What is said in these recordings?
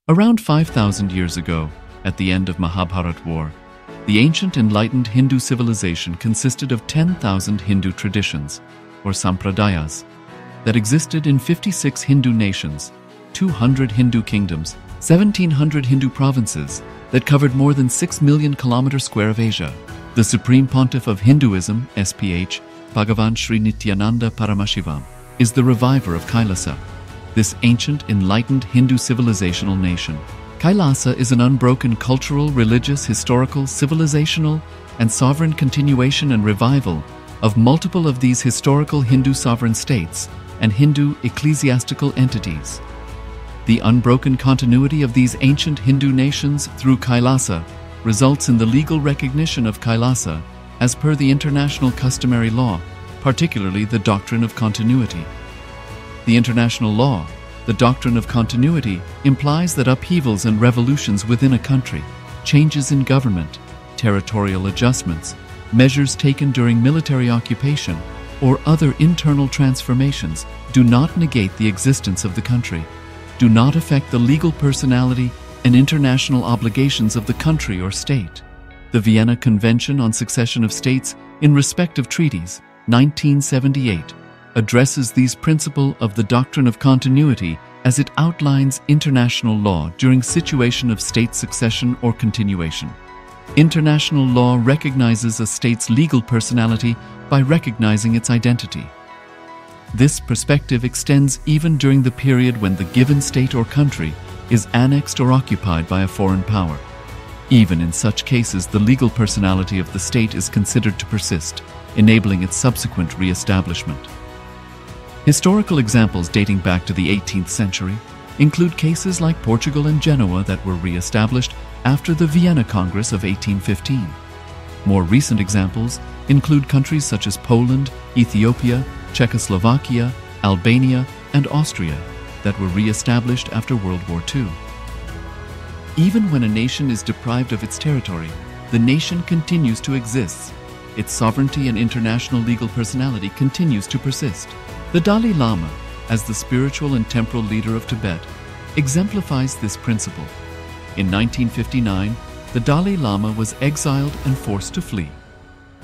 Around 5,000 years ago, at the end of Mahabharat War, the ancient enlightened Hindu civilization consisted of 10,000 Hindu traditions, or sampradayas, that existed in 56 Hindu nations, 200 Hindu kingdoms, 1,700 Hindu provinces that covered more than 6 million kilometers square of Asia. The Supreme Pontiff of Hinduism, SPH, Bhagavan Sri Nityananda Paramashivam, is the reviver of Kailasa, this ancient, enlightened Hindu civilizational nation. Kailasa is an unbroken cultural, religious, historical, civilizational, and sovereign continuation and revival of multiple of these historical Hindu sovereign states and Hindu ecclesiastical entities. The unbroken continuity of these ancient Hindu nations through Kailasa results in the legal recognition of Kailasa as per the international customary law, particularly the Doctrine of Continuity. The international law, the Doctrine of Continuity, implies that upheavals and revolutions within a country, changes in government, territorial adjustments, measures taken during military occupation, or other internal transformations do not negate the existence of the country, do not affect the legal personality and international obligations of the country or state. The Vienna Convention on Succession of States in respect of treaties, 1978, addresses these principles of the Doctrine of Continuity as it outlines international law during situation of state succession or continuation. International law recognizes a state's legal personality by recognizing its identity. This perspective extends even during the period when the given state or country is annexed or occupied by a foreign power. Even in such cases, the legal personality of the state is considered to persist, enabling its subsequent re-establishment. Historical examples dating back to the 18th century include cases like Portugal and Genoa that were re-established after the Vienna Congress of 1815. More recent examples include countries such as Poland, Ethiopia, Czechoslovakia, Albania, and Austria that were re-established after World War II. Even when a nation is deprived of its territory, the nation continues to exist. Its sovereignty and international legal personality continues to persist. The Dalai Lama, as the spiritual and temporal leader of Tibet, exemplifies this principle. In 1959, the Dalai Lama was exiled and forced to flee.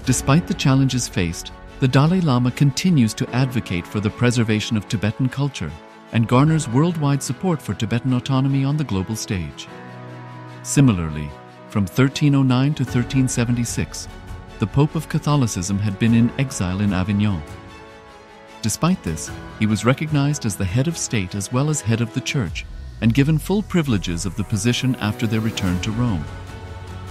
Despite the challenges faced, the Dalai Lama continues to advocate for the preservation of Tibetan culture and garners worldwide support for Tibetan autonomy on the global stage. Similarly, from 1309 to 1376, the Pope of Catholicism had been in exile in Avignon. Despite this, he was recognized as the head of state as well as head of the church and given full privileges of the position after their return to Rome.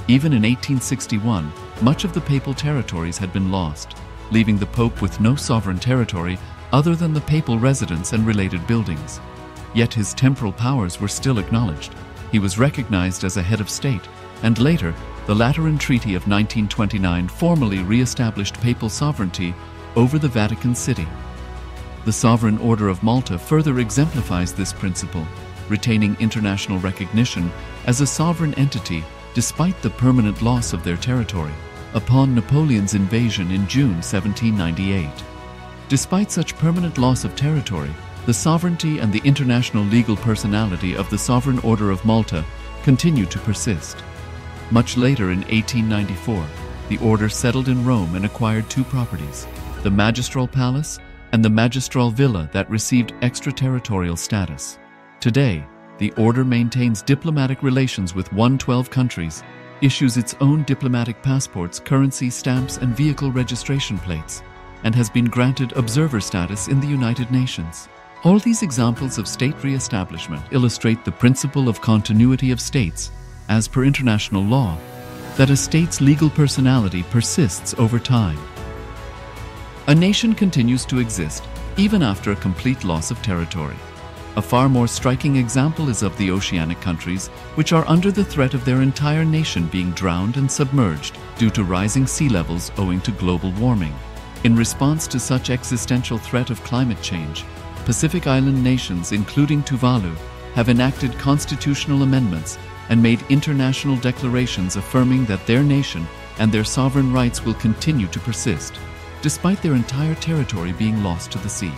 Even in 1861, much of the papal territories had been lost, leaving the Pope with no sovereign territory other than the papal residence and related buildings. Yet his temporal powers were still acknowledged. He was recognized as a head of state, and later, the Lateran Treaty of 1929 formally re-established papal sovereignty over the Vatican City. The Sovereign Order of Malta further exemplifies this principle, retaining international recognition as a sovereign entity despite the permanent loss of their territory upon Napoleon's invasion in June 1798. Despite such permanent loss of territory, the sovereignty and the international legal personality of the Sovereign Order of Malta continue to persist. Much later in 1894, the order settled in Rome and acquired two properties, the Magistral Palace and the Magistral Villa that received extraterritorial status. Today, the order maintains diplomatic relations with 112 countries, issues its own diplomatic passports, currency, stamps, and vehicle registration plates, and has been granted observer status in the United Nations. All these examples of state re-establishment illustrate the principle of continuity of states, as per international law, that a state's legal personality persists over time. A nation continues to exist even after a complete loss of territory. A far more striking example is of the oceanic countries, which are under the threat of their entire nation being drowned and submerged due to rising sea levels owing to global warming. In response to such existential threat of climate change, Pacific Island nations, including Tuvalu, have enacted constitutional amendments and made international declarations affirming that their nation and their sovereign rights will continue to persist, despite their entire territory being lost to the sea.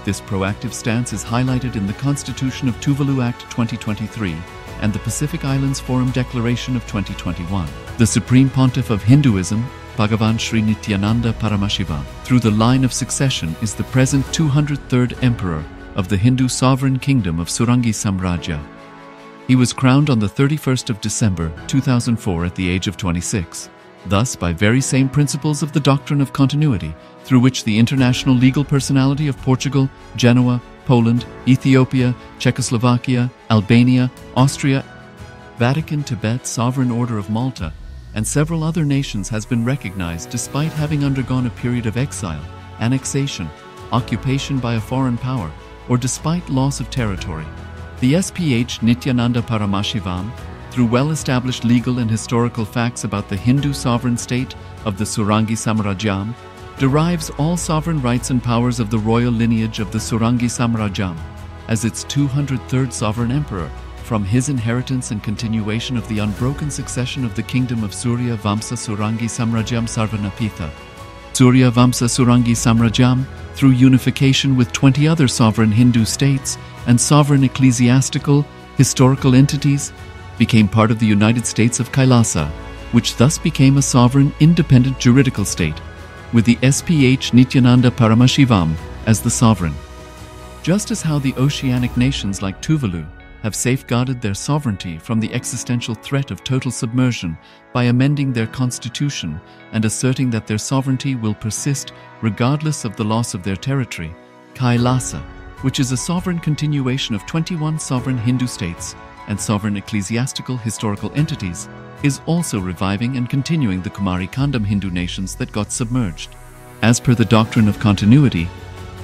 This proactive stance is highlighted in the Constitution of Tuvalu Act 2023 and the Pacific Islands Forum Declaration of 2021. The Supreme Pontiff of Hinduism, Bhagavan Sri Nityananda Paramashiva, through the line of succession, is the present 203rd Emperor of the Hindu sovereign kingdom of Surangi Samrajya. He was crowned on the 31st of December 2004 at the age of 26. Thus, by very same principles of the Doctrine of Continuity, through which the international legal personality of Portugal, Genoa, Poland, Ethiopia, Czechoslovakia, Albania, Austria, Vatican, Tibet, Sovereign Order of Malta, and several other nations has been recognized despite having undergone a period of exile, annexation, occupation by a foreign power, or despite loss of territory. The SPH Nityananda Paramashivam, through well-established legal and historical facts about the Hindu sovereign state of the Surangi Samrajyam, derives all sovereign rights and powers of the royal lineage of the Surangi Samrajyam as its 203rd sovereign emperor, from his inheritance and continuation of the unbroken succession of the kingdom of Surya Vamsa Surangi Samrajyam Sarvanapitha. Surya Vamsa Surangi Samrajyam, through unification with 20 other sovereign Hindu states and sovereign ecclesiastical, historical entities, became part of the United States of Kailasa, which thus became a sovereign, independent juridical state, with the SPH Nityananda Paramashivam as the sovereign. Just as how the oceanic nations like Tuvalu have safeguarded their sovereignty from the existential threat of total submersion by amending their constitution and asserting that their sovereignty will persist regardless of the loss of their territory, Kailasa, which is a sovereign continuation of 21 sovereign Hindu states and sovereign ecclesiastical historical entities, is also reviving and continuing the Kumari Kandam Hindu nations that got submerged. As per the Doctrine of Continuity,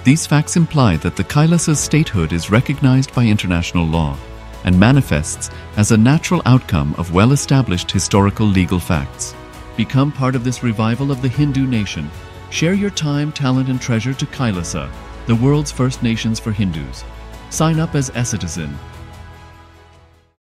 these facts imply that the Kailasa's statehood is recognized by international law and manifests as a natural outcome of well-established historical legal facts. Become part of this revival of the Hindu nation. Share your time, talent, and treasure to Kailasa, the world's first nations for Hindus. Sign up as a citizen.